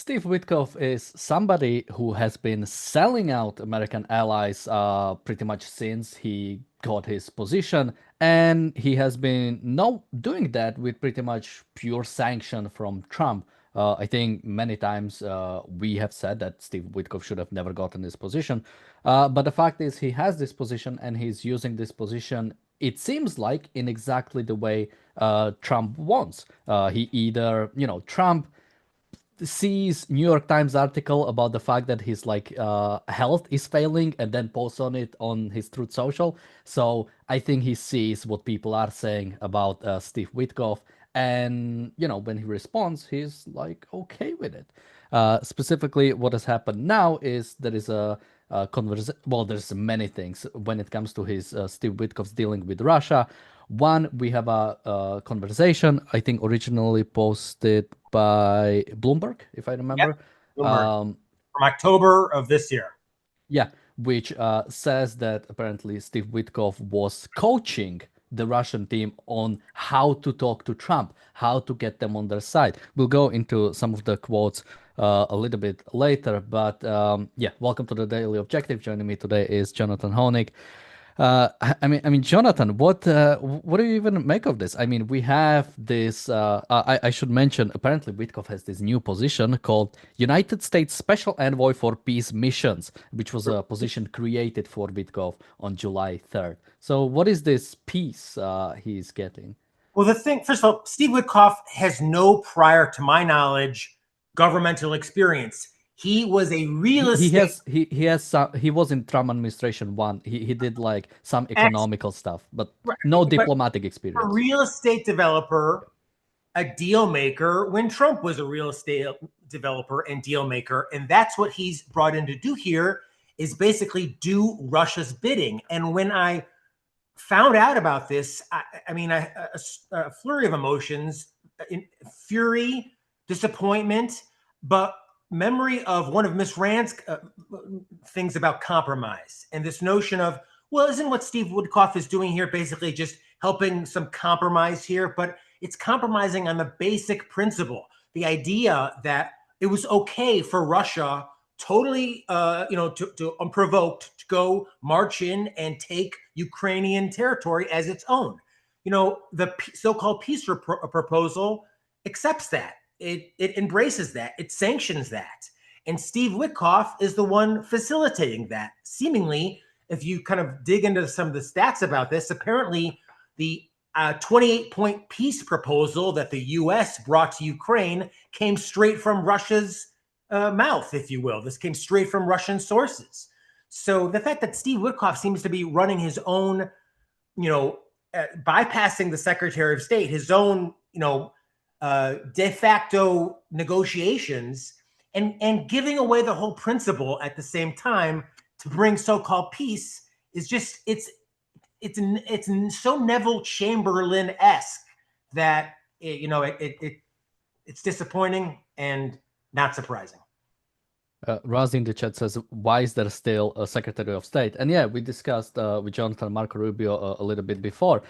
Steve Witkoff is somebody who has been selling out American allies pretty much since he got his position, and he has been no doing that with pretty much pure sanction from Trump. I think many times we have said that Steve Witkoff should have never gotten this position, but the fact is he has this position and he's using this position. It seems like in exactly the way Trump wants. He either, Trump sees New York Times article about the fact that his health is failing and then posts on it on his Truth Social. So I think he sees what people are saying about Steve Witkoff, and when he responds, he's like okay with it. Specifically, what has happened now is there is a conversation. Well, there's many things when it comes to his Steve Witkoff's dealing with Russia. One, we have a conversation, I think originally posted by Bloomberg, if I Yep, remember. Bloomberg from October of this year. Yeah, which says that apparently Steve Witkoff was coaching the Russian team on how to talk to Trump, how to get them on their side. We'll go into some of the quotes a little bit later, but yeah, welcome to the Daily Objective. Joining me today is Jonathan Honig. I mean, Jonathan, what do you even make of this? I mean, we have this. I should mention. Apparently, Witkoff has this new position called United States Special Envoy for Peace Missions, which was a position created for Witkoff on July 3rd. So, what is this peace he's getting? Well, first of all, Steve Witkoff has no prior, to my knowledge, governmental experience. He was a real estate. He was in Trump administration one. He did like some economical stuff, but no diplomatic experience. A real estate developer, a deal maker when Trump was a real estate developer and deal maker, and that's what he's brought in to do here is basically do Russia's bidding. And when I found out about this, a flurry of emotions, fury, disappointment, but memory of one of Miss Rand's things about compromise and this notion of, well, isn't what Steve Witkoff is doing here basically just helping some compromise here? But it's compromising on the basic principle, the idea that it was okay for Russia totally, to unprovoked to go march in and take Ukrainian territory as its own. The so-called peace proposal accepts that. It embraces that. It sanctions that. And Steve Witkoff is the one facilitating that. Seemingly, if you kind of dig into some of the stats about this, apparently the 28-point peace proposal that the U.S. brought to Ukraine came straight from Russia's mouth, if you will. This came straight from Russian sources. So the fact that Steve Witkoff seems to be running his own, bypassing the Secretary of State, his own, de facto negotiations, and giving away the whole principle at the same time to bring so-called peace is just it's so Neville Chamberlain-esque that it's disappointing and not surprising. Razi in the chat says, why is there still a Secretary of State? And yeah, we discussed with Jonathan Marco Rubio a little bit before.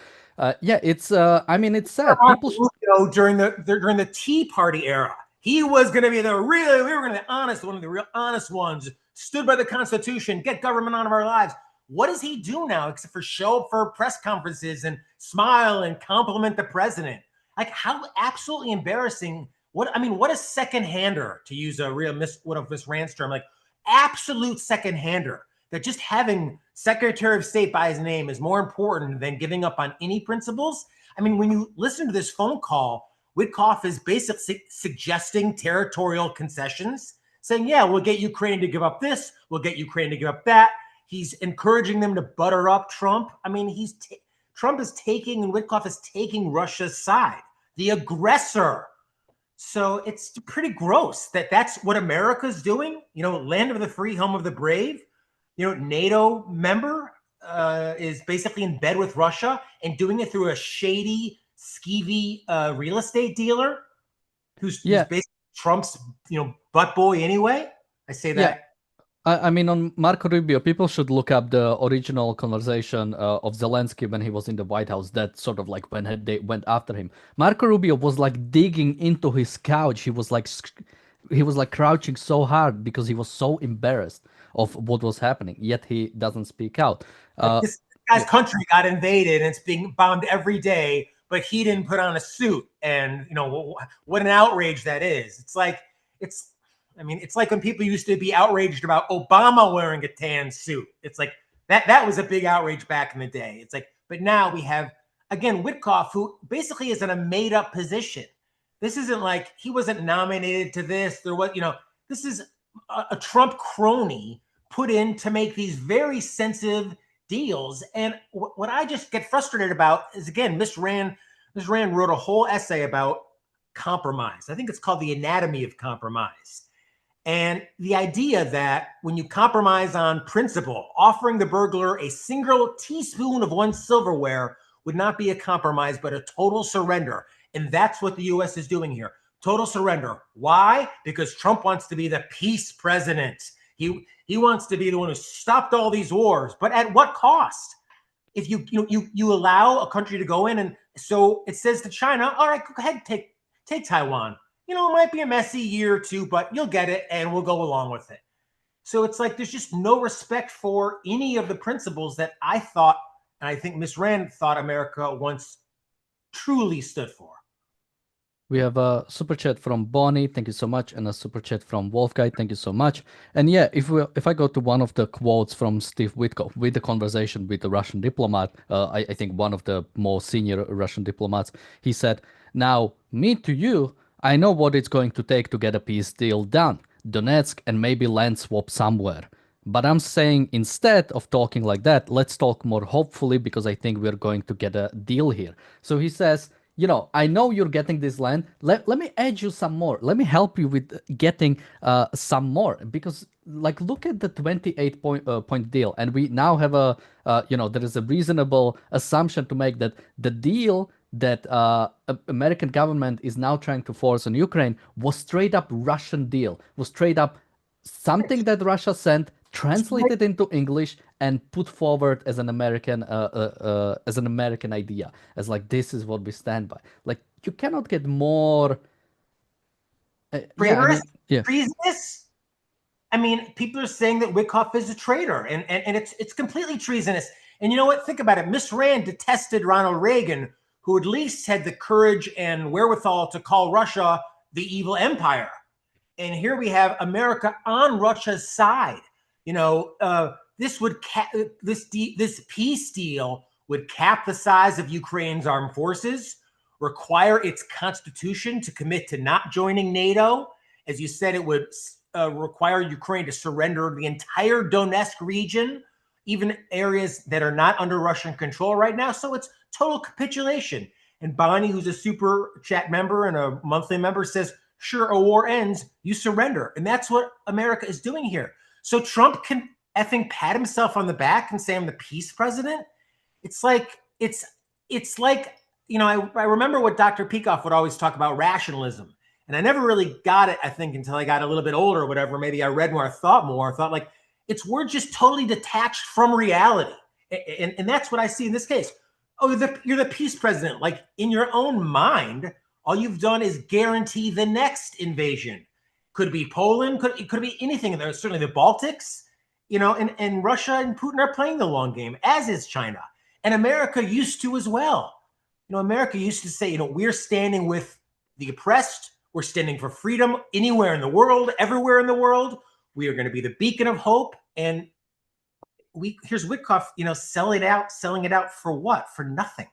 Yeah, it's it's sad. People during the Tea Party era, he was going to be we were going to be honest, one of the real honest ones, stood by the Constitution, get government out of our lives. What does he do now except for show up for press conferences and smile and compliment the president? Like, how absolutely embarrassing. What a second-hander, to use one of Miss Rand's term, like absolute second-hander, that just having Secretary of State by his name is more important than giving up on any principles. I mean, when you listen to this phone call, Witkoff is basically suggesting territorial concessions, saying, yeah, we'll get Ukraine to give up this, we'll get Ukraine to give up that. He's encouraging them to butter up Trump. I mean, Trump is taking, and Witkoff is taking Russia's side, the aggressor. So it's pretty gross that's what America's doing. Land of the free, home of the brave. NATO member is basically in bed with Russia and doing it through a shady, skeevy real estate dealer who's basically Trump's butt boy anyway. I say that. Yeah. I mean, on Marco Rubio, people should look up the original conversation of Zelensky when he was in the White House. That sort of like when they went after him. Marco Rubio was like digging into his couch. He was like he was like crouching so hard because he was so embarrassed of what was happening, yet he doesn't speak out. Like Uh, this guy's yeah, country got invaded and it's being bombed every day, but he didn't put on a suit. And what an outrage that is. It's I mean, it's like when people used to be outraged about Obama wearing a tan suit. It's like that was a big outrage back in the day. It's like, but now we have again Witkoff, who basically is in a made up position. This isn't like he wasn't nominated to this. There was, this is a Trump crony put in to make these very sensitive deals. And what I just get frustrated about is, again, Miss Rand wrote a whole essay about compromise. I think it's called The Anatomy of Compromise. And the idea that when you compromise on principle, offering the burglar a single teaspoon of one's silverware would not be a compromise, but a total surrender. And that's what the US is doing here. Total surrender. Why? Because Trump wants to be the peace president. He wants to be the one who stopped all these wars, but at what cost? If you allow a country to go in, and so it says to China, all right, go ahead, take Taiwan. It might be a messy year or two, but you'll get it, and we'll go along with it. So it's like there's just no respect for any of the principles that I thought, and I think Miss Rand thought America once truly stood for. we have a super chat from Bonnie, thank you so much, and a super chat from Wolfguy, thank you so much. And yeah, if I go to one of the quotes from Steve Witkoff with the conversation with the Russian diplomat, I think one of the more senior Russian diplomats, he said, "Now, me to you, I know what it's going to take to get a peace deal done. Donetsk and maybe land swap somewhere. But I'm saying instead of talking like that, let's talk more hopefully because I think we're going to get a deal here." So he says, I know you're getting this land. Let me add you some more. Let me help you with getting some more because like look at the 28 point deal, and we now have there is a reasonable assumption to make that the deal that American government is now trying to force on Ukraine was straight up Russian deal, was straight up something that Russia sent, translated into English, and put forward as an American idea, as like this is what we stand by. Like you cannot get more. Yeah, I Traitorous, mean, yeah. treasonous. I mean, people are saying that Witkoff is a traitor, and it's completely treasonous. And you know what? Think about it. Miss Rand detested Ronald Reagan, who at least had the courage and wherewithal to call Russia the evil empire. And here we have America on Russia's side. This would this peace deal would cap the size of Ukraine's armed forces, require its constitution to commit to not joining NATO. As you said, it would require Ukraine to surrender the entire Donetsk region, even areas that are not under Russian control right now. So it's total capitulation. And Bonnie, who's a super chat member and a monthly member, says, sure, a war ends, you surrender. And that's what America is doing here. So Trump can effing pat himself on the back and say, I'm the peace president. It's like, I remember what Dr. Peikoff would always talk about rationalism. And I never really got it, I think, until I got a little bit older or whatever. Maybe I read more, I thought like, we're just totally detached from reality. And that's what I see in this case. Oh, you're the peace president. Like in your own mind, all you've done is guarantee the next invasion. Could be Poland, could be anything. There's certainly the Baltics, and Russia and Putin are playing the long game, as is China. And America used to as well. America used to say, we're standing with the oppressed. We're standing for freedom anywhere in the world, everywhere in the world. We are going to be the beacon of hope. And here's Witkoff, selling it out for what? For nothing.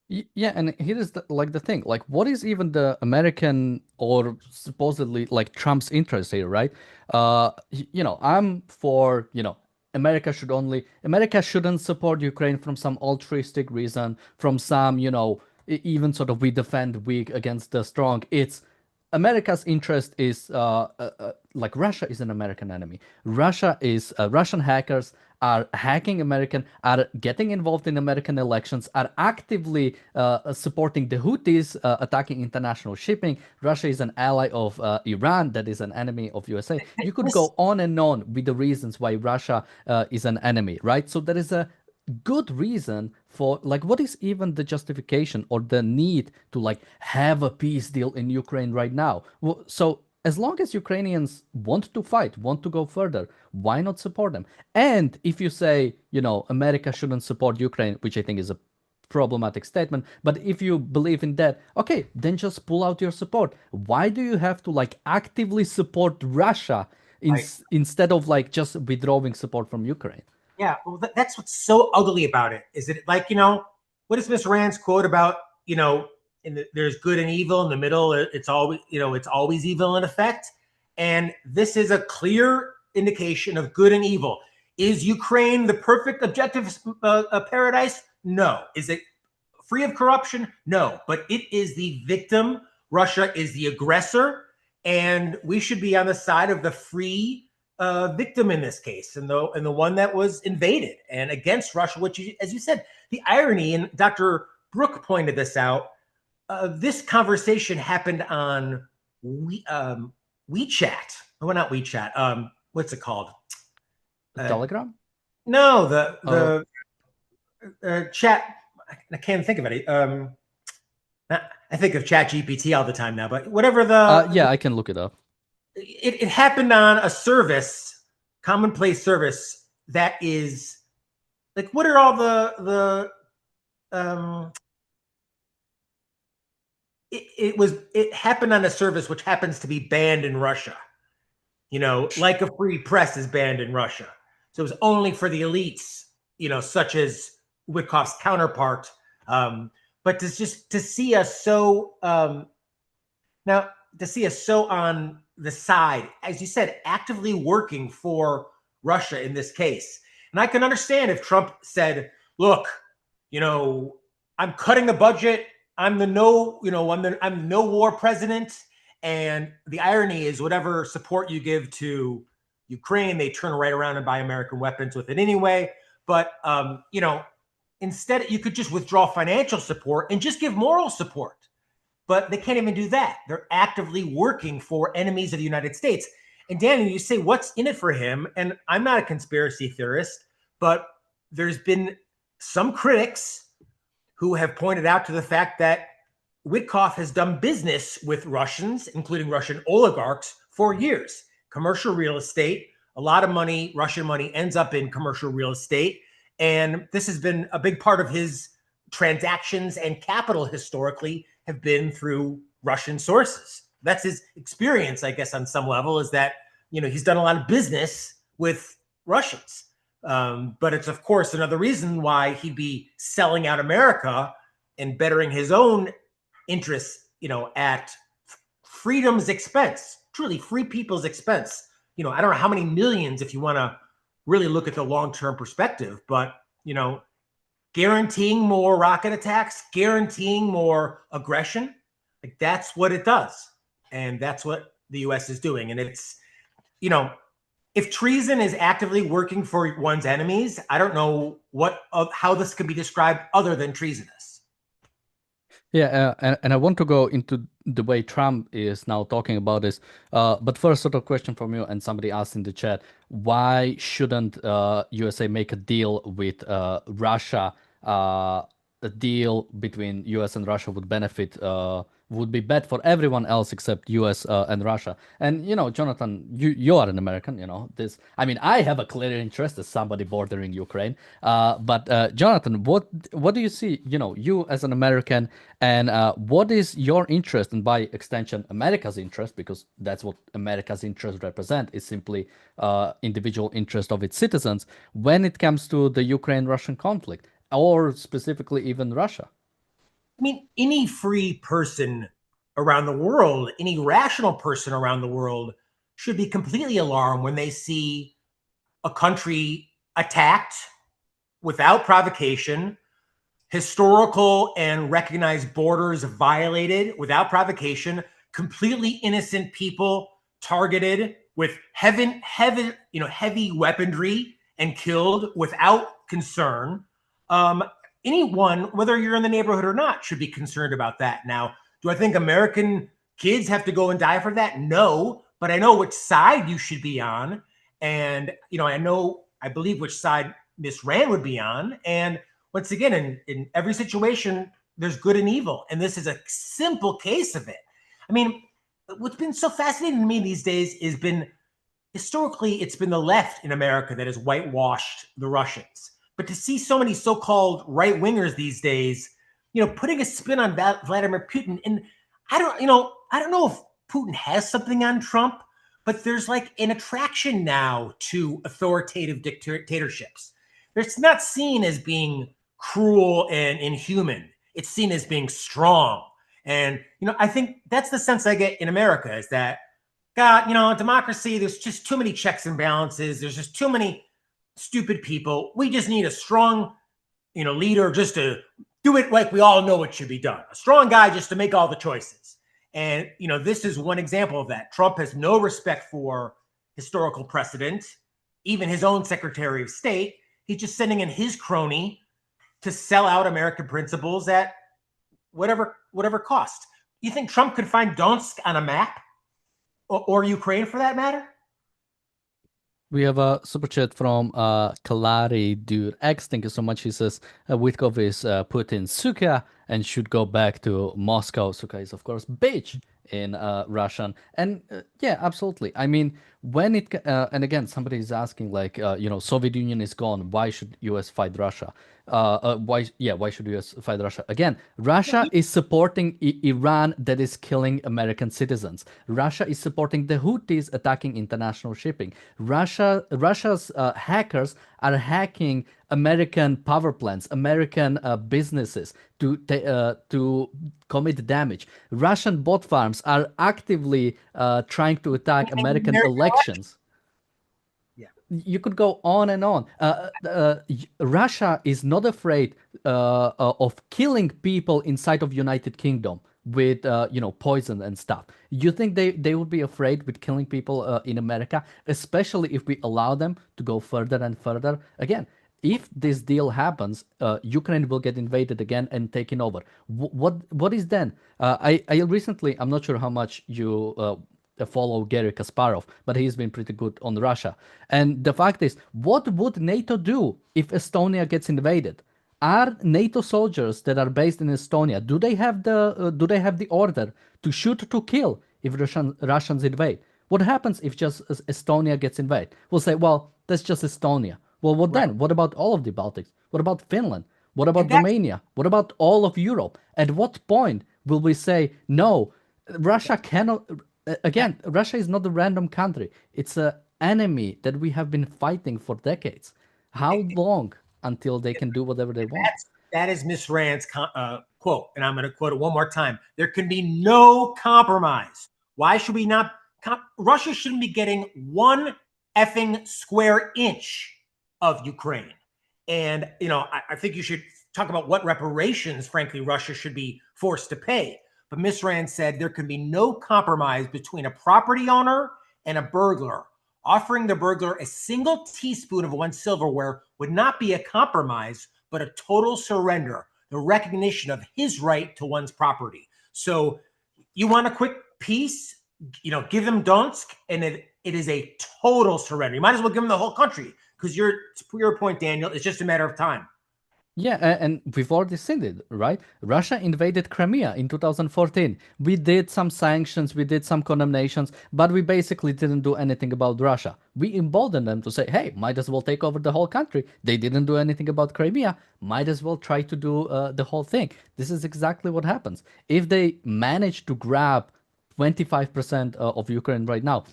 Yeah, and here is the thing. Like, what is even the American or supposedly like Trump's interest here, right? I'm for, America shouldn't support Ukraine from some altruistic reason, from some, even sort of we defend weak against the strong. It's America's interest is like Russia is an American enemy. Russian hackers are hacking are getting involved in American elections, are actively supporting the Houthis attacking international shipping. Russia is an ally of Iran, that is an enemy of USA. You could go on and on with the reasons why Russia is an enemy, right? So there is a good reason for like what is even the justification or the need to like have a peace deal in Ukraine right now. So as long as Ukrainians want to fight, want to go further, why not support them? And if you say, America shouldn't support Ukraine, which I think is a problematic statement, but if you believe in that, okay, then just pull out your support. Why do you have to like actively support Russia Right. instead of like just withdrawing support from Ukraine? Yeah, well, that's what's so ugly about it. Is it like, what is Miss Rand's quote about? There's good and evil in the middle. It's always, it's always evil in effect. And this is a clear indication of good and evil. Is Ukraine the perfect objective paradise? No. Is it free of corruption? No. But it is the victim. Russia is the aggressor. And we should be on the side of the free victim in this case, and the one that was invaded and against Russia, which, as you said, the irony, and Dr. Brooke pointed this out, this conversation happened on WeChat. Well, not WeChat. What's it called? Telegram? No, the chat. I can't think of it. I think of Chat GPT all the time now, but whatever yeah, I can look it up. It happened on a service, commonplace service that is like, what are all it happened on a service which happens to be banned in Russia. Like a free press is banned in Russia. So it was only for the elites, such as Witkoff's counterpart. But to see us so now to see us so on the side, as you said, actively working for Russia in this case. And I can understand if Trump said, look, I'm cutting the budget. I'm the I'm no war president. And the irony is, whatever support you give to Ukraine, they turn right around and buy American weapons with it anyway. But, instead, you could just withdraw financial support and just give moral support. But they can't even do that. They're actively working for enemies of the United States. And Daniel, you say, what's in it for him? And I'm not a conspiracy theorist, but there's been some critics who have pointed out to the fact that Witkoff has done business with Russians, including Russian oligarchs, for years. Commercial real estate, a lot of money, Russian money, ends up in commercial real estate. And this has been a big part of his transactions and capital historically have been through Russian sources. That's his experience, I guess, on some level, is that, he's done a lot of business with Russians. But it's, of course, another reason why he'd be selling out America and bettering his own interests, at freedom's expense, truly free people's expense. I don't know how many millions, if you want to really look at the long-term perspective, but, guaranteeing more rocket attacks, guaranteeing more aggression, like that's what it does. And that's what the U.S. is doing. And it's, if treason is actively working for one's enemies, I don't know how this could be described other than treasonous. Yeah, and I want to go into the way Trump is now talking about this. But first, sort of question from you, and somebody asked in the chat, why shouldn't USA make a deal with Russia? A deal between US and Russia would benefit, would be bad for everyone else except US and Russia. And Jonathan, you are an American. This. I mean, I have a clear interest as somebody bordering Ukraine. But Jonathan, what do you see? You as an American, and what is your interest, and by extension, America's interest, because that's what America's interest represent, is simply individual interest of its citizens when it comes to the Ukraine-Russian conflict, or specifically even Russia? I mean, any free person around the world, any rational person around the world should be completely alarmed when they see a country attacked without provocation, historical and recognized borders violated without provocation, completely innocent people targeted with heavy weaponry and killed without concern. Anyone, whether you're in the neighborhood or not, should be concerned about that. Now, do I think American kids have to go and die for that? No, but I know which side you should be on. And, I believe which side Miss Rand would be on. And once again, in every situation, there's good and evil. And this is a simple case of it. I mean, what's been so fascinating to me these days has been historically, it's been the left in America that has whitewashed the Russians. But to see so many so-called right wingers these days, putting a spin on Vladimir Putin, and I don't know if Putin has something on Trump, but there's like an attraction now to authoritative dictatorships. It's not seen as being cruel and inhuman. It's seen as being strong. And, I think that's the sense I get in America is that, God, democracy, there's just too many checks and balances. There's just too many stupid people. We just need a strong, leader just to do it like we all know it should be done. A strong guy just to make all the choices. And, this is one example of that. Trump has no respect for historical precedent, even his own Secretary of State. He's just sending in his crony to sell out American principles at whatever cost. You think Trump could find Donetsk on a map? Or Ukraine for that matter? We have a super chat from Kalari Dude X. Thank you so much. He says Witkoff is put in Suka and should go back to Moscow. Suka is, of course, bitch in Russian. And yeah, absolutely. I mean, when it and again, somebody is asking like, Soviet Union is gone. Why should US fight Russia? Why should US fight Russia? Again, Russia is supporting Iran that is killing American citizens. Russia is supporting the Houthis attacking international shipping. Russia's hackers are hacking American power plants, American businesses to commit damage. Russian bot farms are actively trying to attack American elections. You could go on and on. Russia is not afraid of killing people inside of United Kingdom with poison and stuff. You think they would be afraid with killing people in America, especially if we allow them to go further and further? Again, if this deal happens, Ukraine will get invaded again and taken over. What is then? I recently, I'm not sure how much you follow Gary Kasparov, but he's been pretty good on Russia. And the fact is, what would NATO do if Estonia gets invaded? Are NATO soldiers that are based in Estonia, do they have the order to shoot to kill if Russians invade? What happens if just Estonia gets invaded? We'll say, well, that's just Estonia. Well, what then? What about all of the Baltics? What about Finland? What about Romania? What about all of Europe? At what point will we say, no, Russia cannot... Again, Russia is not a random country. It's an enemy that we have been fighting for decades. How long until they can do whatever they want? That is Miss Rand's quote, and I'm going to quote it one more time. There can be no compromise. Why should we not? Russia shouldn't be getting one effing square inch of Ukraine. And, I think you should talk about what reparations, frankly, Russia should be forced to pay. But Miss Rand said there can be no compromise between a property owner and a burglar. Offering the burglar a single teaspoon of one's silverware would not be a compromise, but a total surrender, the recognition of his right to one's property. So you want a quick peace, give them Donetsk, and it is a total surrender. You might as well give them the whole country because to your point, Daniel, it's just a matter of time. Yeah, and we've already seen it, right? Russia invaded Crimea in 2014. We did some sanctions, we did some condemnations, but we basically didn't do anything about Russia. We emboldened them to say, hey, might as well take over the whole country. They didn't do anything about Crimea, might as well try to do the whole thing. This is exactly what happens. If they manage to grab 25% of Ukraine right now,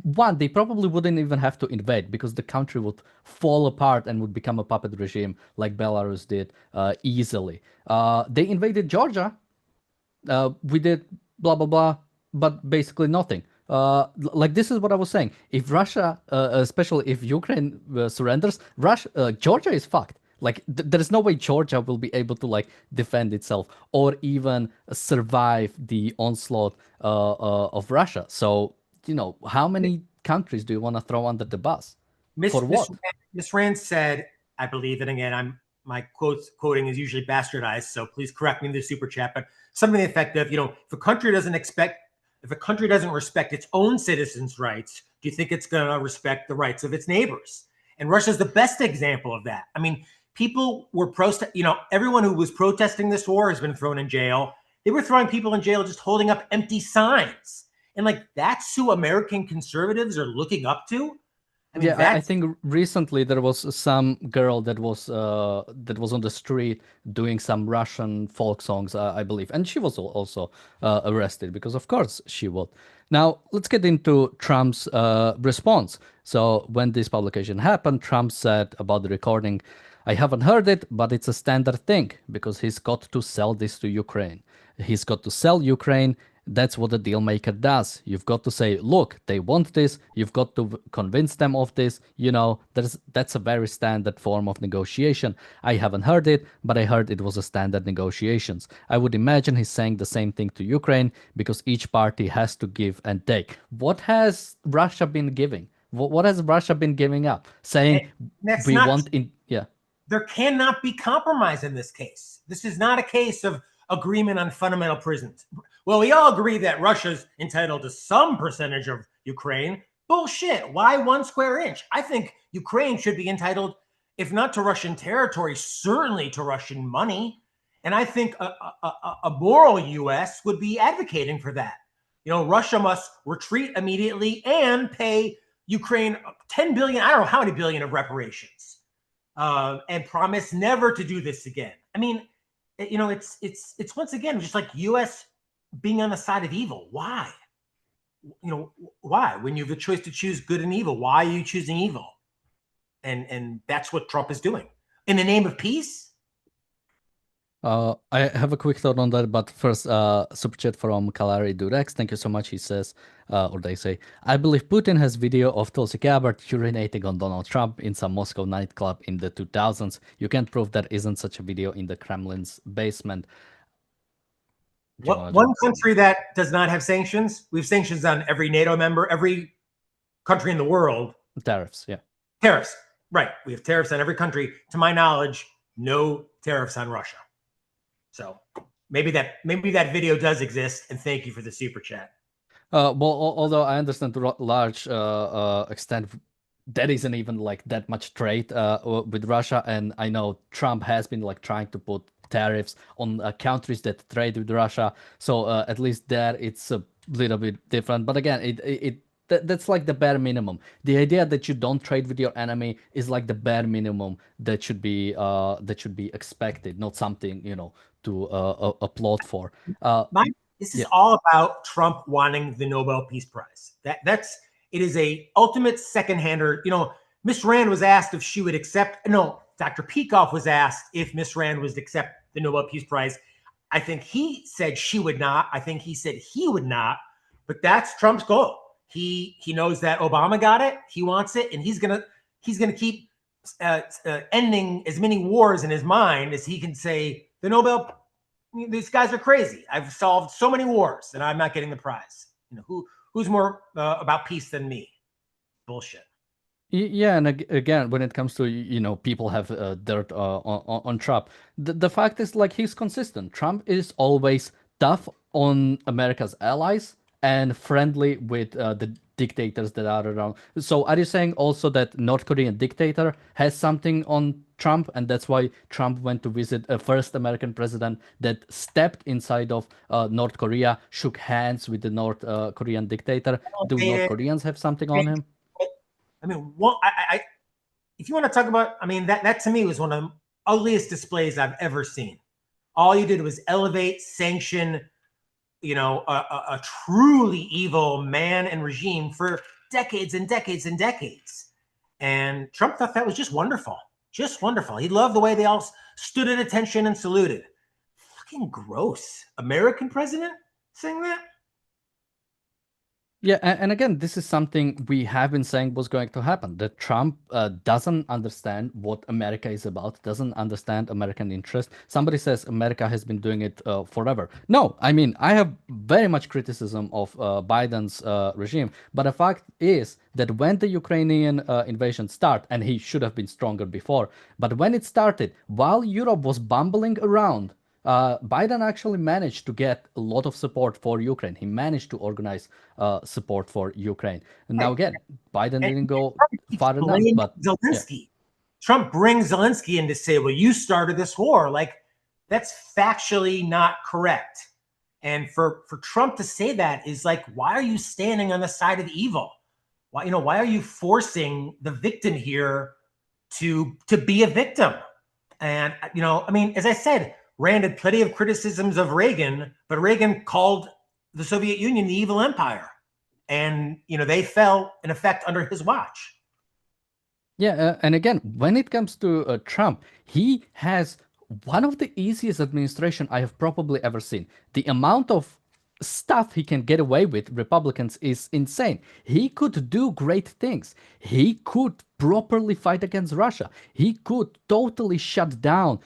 one, they probably wouldn't even have to invade because the country would fall apart and would become a puppet regime like Belarus did easily. They invaded Georgia. We did blah, blah, blah, but basically nothing. Like this is what I was saying. If Russia, especially if Ukraine surrenders, Georgia is fucked. Like there is no way Georgia will be able to defend itself or even survive the onslaught of Russia. So how many countries do you want to throw under the bus? For what? Miss Rand said, I believe, and again, my quoting is usually bastardized, so please correct me in the super chat, but something effective, if a country doesn't respect its own citizens' rights, do you think it's going to respect the rights of its neighbors? And Russia's the best example of that. I mean, people were everyone who was protesting this war has been thrown in jail. They were throwing people in jail just holding up empty signs. And like, that's who American conservatives are looking up to. I mean, Yeah, I that's think recently there was some girl that was on the street doing some Russian folk songs, I believe, and she was also arrested because, of course, she would. Now let's get into Trump's response. So when this publication happened, Trump said about the recording, "I haven't heard it, but it's a standard thing because he's got to sell this to Ukraine. He's got to sell Ukraine. That's what a deal maker does. You've got to say, look, they want this. You've got to convince them of this. You know, that's a very standard form of negotiation. I haven't heard it, but I heard it was a standard negotiations. I would imagine he's saying the same thing to Ukraine because each party has to give and take. What has Russia been giving? What has Russia been giving up? Saying that's we not want in, yeah. There cannot be compromise in this case. This is not a case of agreement on fundamental prisons. Well, we all agree that Russia's entitled to some percentage of Ukraine. Bullshit. Why 1 square inch? I think Ukraine should be entitled, if not to Russian territory, certainly to Russian money. And I think a moral U.S. would be advocating for that. You know, Russia must retreat immediately and pay Ukraine 10 billion, I don't know how many billion of reparations, and promise never to do this again. I mean, you know, it's once again just like U.S. being on the side of evil. Why? You know, why? When you have the choice to choose good and evil, why are you choosing evil? And that's what Trump is doing in the name of peace. I have a quick thought on that, but first, super chat from Kalari Durex. Thank you so much. He says, or they say, I believe Putin has video of Tulsi Gabbard urinating on Donald Trump in some Moscow nightclub in the 2000s. You can't prove there isn't such a video in the Kremlin's basement. What one country that does not have sanctions? We have sanctions on every NATO member, every country in the world. Tariffs, yeah. Tariffs, right. We have tariffs on every country. To my knowledge, no tariffs on Russia. So maybe that video does exist, and thank you for the super chat. Well, although I understand to a large extent that isn't even like that much trade with Russia, and I know Trump has been like trying to put tariffs on countries that trade with Russia. So at least there it's a little bit different. But again, that's like the bare minimum. The idea that you don't trade with your enemy is like the bare minimum that should be expected, not something to applaud for. This is all about Trump wanting the Nobel Peace Prize. It is a ultimate second-hander. You know, Miss Rand was asked if she would accept. No, Dr. Peikoff was asked if Miss Rand was to accept the Nobel Peace Prize. I think he said she would not. I think he said he would not. But that's Trump's goal. He knows that Obama got it. He wants it, and he's gonna keep ending as many wars in his mind as he can say. The Nobel, these guys are crazy. I've solved so many wars, and I'm not getting the prize. You know, who's more about peace than me? Bullshit. Yeah, and again, when it comes to people have dirt on Trump, the fact is like he's consistent. Trump is always tough on America's allies and friendly with the dictators that are around. So are you saying also that North Korean dictator has something on Trump, and that's why Trump went to visit a first American president that stepped inside of North Korea, shook hands with the North Korean dictator? Do North Koreans have something on him? I mean, if you want to talk about, I mean, that to me was one of the ugliest displays I've ever seen. All you did was elevate, sanction, a truly evil man and regime for decades and decades and decades. And Trump thought that was just wonderful. Just wonderful. He loved the way they all stood at attention and saluted. Fucking gross. American president saying that? Yeah, and again, this is something we have been saying was going to happen. That Trump doesn't understand what America is about, doesn't understand American interest. Somebody says America has been doing it forever. No, I mean, I have very much criticism of Biden's regime, but the fact is that when the Ukrainian invasion started, and he should have been stronger before, but when it started, while Europe was bumbling around, Biden actually managed to get a lot of support for Ukraine. He managed to organize support for Ukraine. And now again, Biden didn't go far enough. But Zelensky, yeah. Trump brings Zelensky in to say, "Well, you started this war." Like, that's factually not correct. And for Trump to say that is like, why are you standing on the side of evil? Why are you forcing the victim here to be a victim? And I mean, as I said, Rand had plenty of criticisms of Reagan, but Reagan called the Soviet Union the evil empire, and they fell in effect under his watch. Yeah, and again, when it comes to Trump, he has one of the easiest administration I have probably ever seen. The amount of stuff he can get away with Republicans is insane. He could do great things. He could properly fight against Russia. He could totally shut down,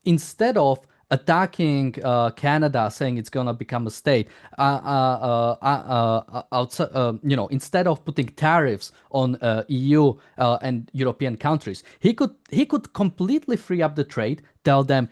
instead of attacking Canada, saying it's gonna become a state, outside, instead of putting tariffs on EU and European countries, he could completely free up the trade. Tell them,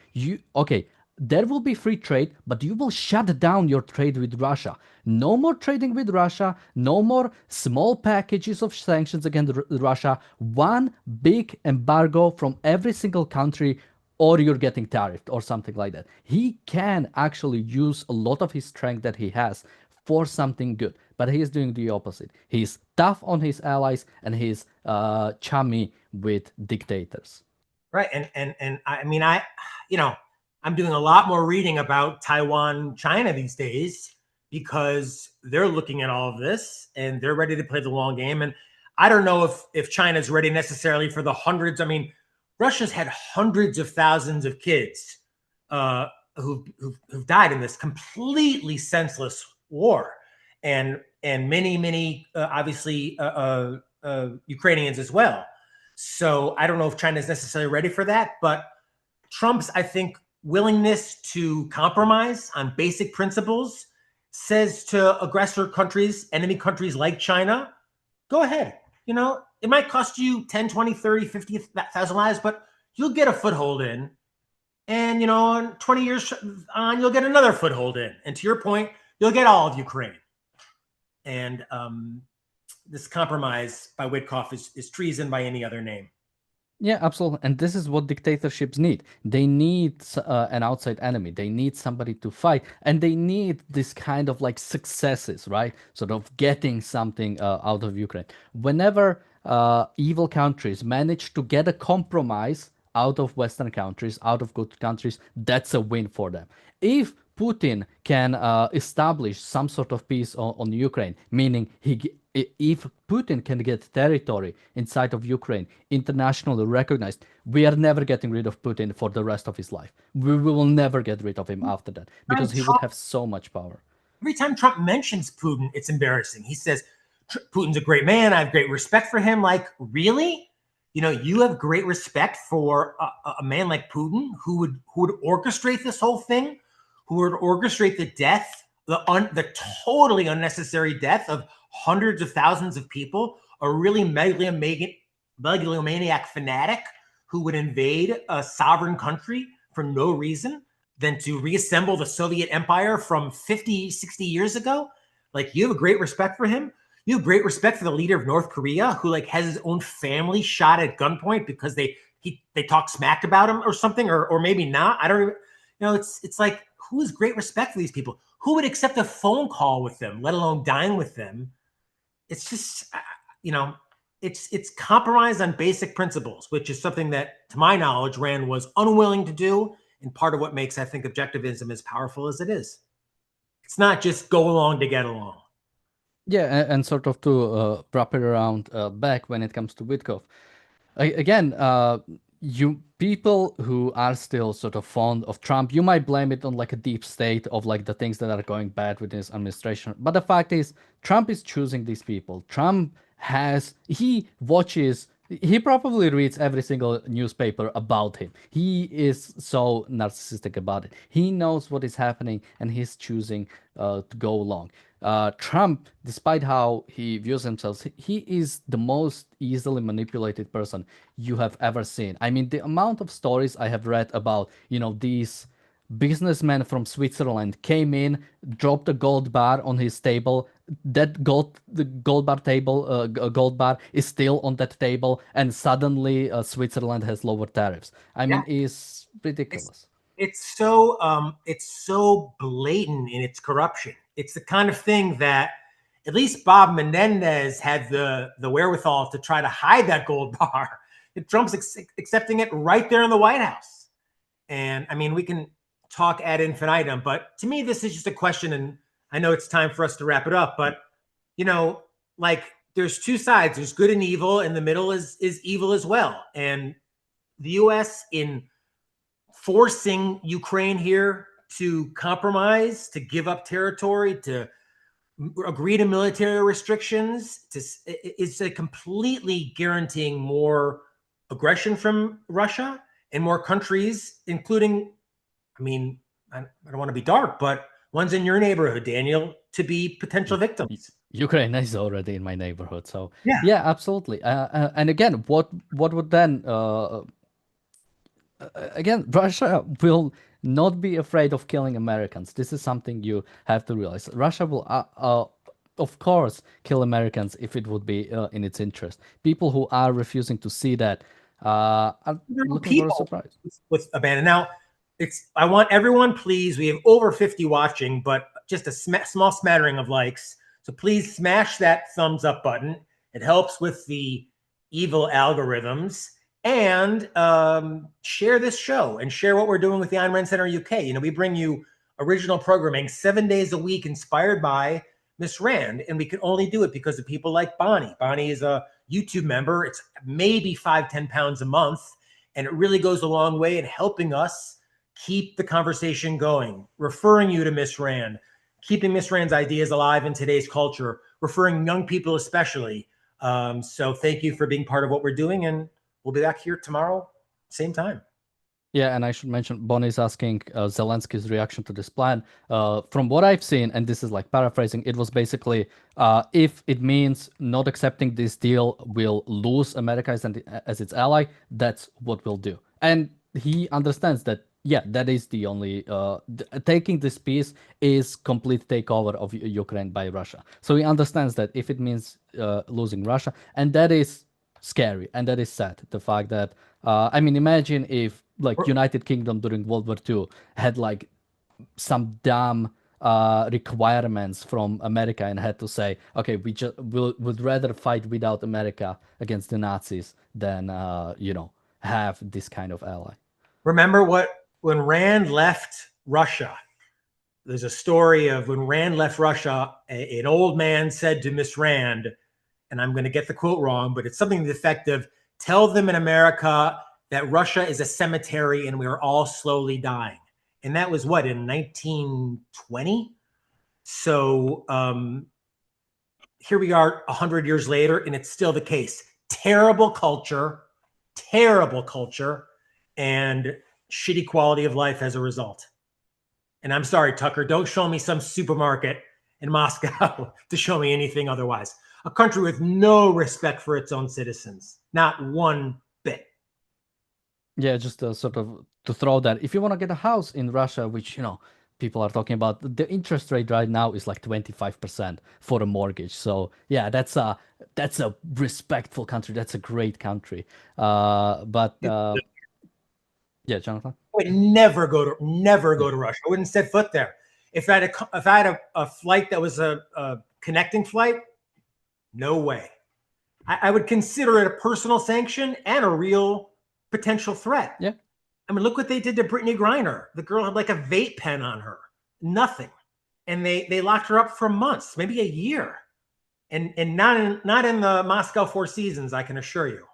okay, there will be free trade, but you will shut down your trade with Russia. No more trading with Russia, no more small packages of sanctions against Russia. One big embargo from every single country, or you're getting tariffed or something like that. He can actually use a lot of his strength that he has for something good, but he is doing the opposite. He's tough on his allies and he's chummy with dictators. Right. And I mean, I'm doing a lot more reading about Taiwan, China these days because they're looking at all of this and they're ready to play the long game. And I don't know if China's ready necessarily for the hundreds. I mean, Russia's had hundreds of thousands of kids who've died in this completely senseless war, and many obviously Ukrainians as well. So I don't know if China is necessarily ready for that, but Trump's, I think, willingness to compromise on basic principles says to aggressor countries, enemy countries like China, go ahead. It might cost you 10, 20, 30, 50,000 lives, but you'll get a foothold in. And, 20 years on, you'll get another foothold in. And to your point, you'll get all of Ukraine. And this compromise by Witkoff is treason by any other name. Yeah, absolutely. And this is what dictatorships need. They need an outside enemy. They need somebody to fight. And they need this kind of like successes, right? Sort of getting something out of Ukraine. Whenever evil countries manage to get a compromise out of Western countries, out of good countries, that's a win for them. If Putin can establish some sort of peace on Ukraine, meaning if Putin can get territory inside of Ukraine internationally recognized, we are never getting rid of Putin for the rest of his life. We will never get rid of him after that because he would have so much power. Every time Trump mentions Putin, it's embarrassing. He says, Putin's a great man. I have great respect for him. Like, really? You have great respect for a man like Putin who would orchestrate this whole thing, who would orchestrate the death, the totally unnecessary death of hundreds of thousands of people, a really megalomaniac fanatic who would invade a sovereign country for no reason than to reassemble the Soviet Empire from 50, 60 years ago. Like, you have a great respect for him. You have great respect for the leader of North Korea, who like has his own family shot at gunpoint because they talk smack about him or something, or maybe not. I don't even, it's like, who has great respect for these people? Who would accept a phone call with them, let alone dine with them? It's just, it's compromise on basic principles, which is something that, to my knowledge, Rand was unwilling to do, and part of what makes, I think, objectivism as powerful as it is. It's not just go along to get along. Yeah, and sort of to wrap it around back when it comes to Witkoff. Again, you people who are still sort of fond of Trump, you might blame it on like a deep state of like the things that are going bad with his administration. But the fact is, Trump is choosing these people. He probably reads every single newspaper about him. He is so narcissistic about it. He knows what is happening and he's choosing to go along. Trump, despite how he views himself, he is the most easily manipulated person you have ever seen. I mean, the amount of stories I have read about, these businessmen from Switzerland came in, dropped a gold bar on his table. The gold bar is still on that table, and suddenly Switzerland has lower tariffs. I mean, it's ridiculous. it's so blatant in its corruption. It's the kind of thing that at least Bob Menendez had the wherewithal to try to hide that gold bar. Trump's accepting it right there in the White House. And I mean, we can talk ad infinitum, but to me, this is just a question. And I know it's time for us to wrap it up, but you know, like there's two sides. There's good and evil, and the middle is evil as well. And the U.S. in forcing Ukraine here to compromise, to give up territory, to agree to military restrictions, is completely guaranteeing more aggression from Russia and more countries, including, I mean, I don't want to be dark, but ones in your neighborhood, Daniel, to be potential victims. Ukraine is already in my neighborhood, so Yeah. yeah, absolutely. And again, what would then again, Russia will not be afraid of killing Americans. This is something you have to realize. Russia will, of course, kill Americans if it would be in its interest. People who are refusing to see that are There are looking for a people surprise. with abandon. Now, I want everyone, please. We have over 50 watching, but just a small smattering of likes. So please smash that thumbs up button. It helps with the evil algorithms. And share this show and share what we're doing with the Ayn Rand Center UK. You know, we bring you original programming 7 days a week inspired by Miss Rand, and we can only do it because of people like Bonnie. Bonnie is a YouTube member. It's maybe 5-10 pounds a month, and it really goes a long way in helping us keep the conversation going, referring you to Miss Rand, keeping Miss Rand's ideas alive in today's culture, referring young people especially. So thank you for being part of what we're doing, and we'll be back here tomorrow, same time. Yeah, and I should mention Bonnie's asking Zelensky's reaction to this plan. From what I've seen, and this is like paraphrasing, it was basically if it means not accepting this deal will lose America as its ally, that's what we'll do. And he understands that, yeah, that is the only taking this peace is complete takeover of Ukraine by Russia. So he understands that if it means losing Russia, and that is scary and that is sad. The fact that I mean, imagine if like United Kingdom during World War II had like some dumb requirements from America and had to say, okay, would rather fight without America against the Nazis than have this kind of ally. Remember when Rand left Russia? There's a story of when Rand left Russia, an old man said to Miss Rand, and I'm going to get the quote wrong, but it's something to the effect of, tell them in America that Russia is a cemetery and we are all slowly dying. And that was what, in 1920? So here we are 100 years later, and it's still the case. Terrible culture, and shitty quality of life as a result. And I'm sorry, Tucker, don't show me some supermarket in Moscow to show me anything otherwise. A country with no respect for its own citizens, not one bit. Yeah, just sort of to throw that. If you want to get a house in Russia, which, people are talking about, the interest rate right now is like 25% for a mortgage. So yeah, that's a respectful country. That's a great country. But yeah, Jonathan. I would never go to Russia. I wouldn't set foot there. If I had a flight that was a connecting flight, no way. I would consider it a personal sanction and a real potential threat. Yeah. I mean, look what they did to Brittany Griner. The girl had like a vape pen on her, nothing, and they locked her up for months, maybe a year, and not in the Moscow Four Seasons, I can assure you.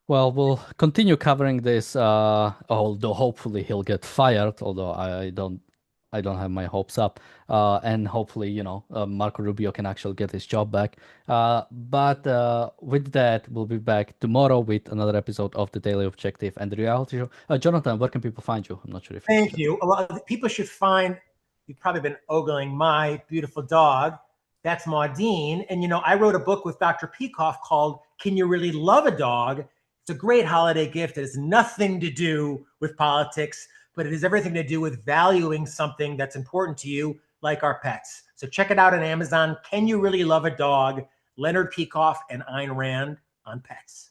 Well, we'll continue covering this. Although hopefully he'll get fired. Although I don't have my hopes up. And hopefully, Marco Rubio can actually get his job back. But with that, we'll be back tomorrow with another episode of the Daily Objective and the Reality Show. Jonathan, where can people find you? I'm not sure if. Thank you. A lot of people should find. You've probably been ogling my beautiful dog. That's Maudine. And I wrote a book with Dr. Peikoff called "Can You Really Love a Dog?" It's a great holiday gift. It has nothing to do with politics, but it has everything to do with valuing something that's important to you, like our pets. So check it out on Amazon. Can You Really Love a Dog? Leonard Peikoff and Ayn Rand on pets.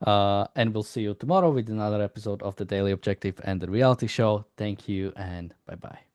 And we'll see you tomorrow with another episode of the Daily Objective and the Reality Show. Thank you and bye bye.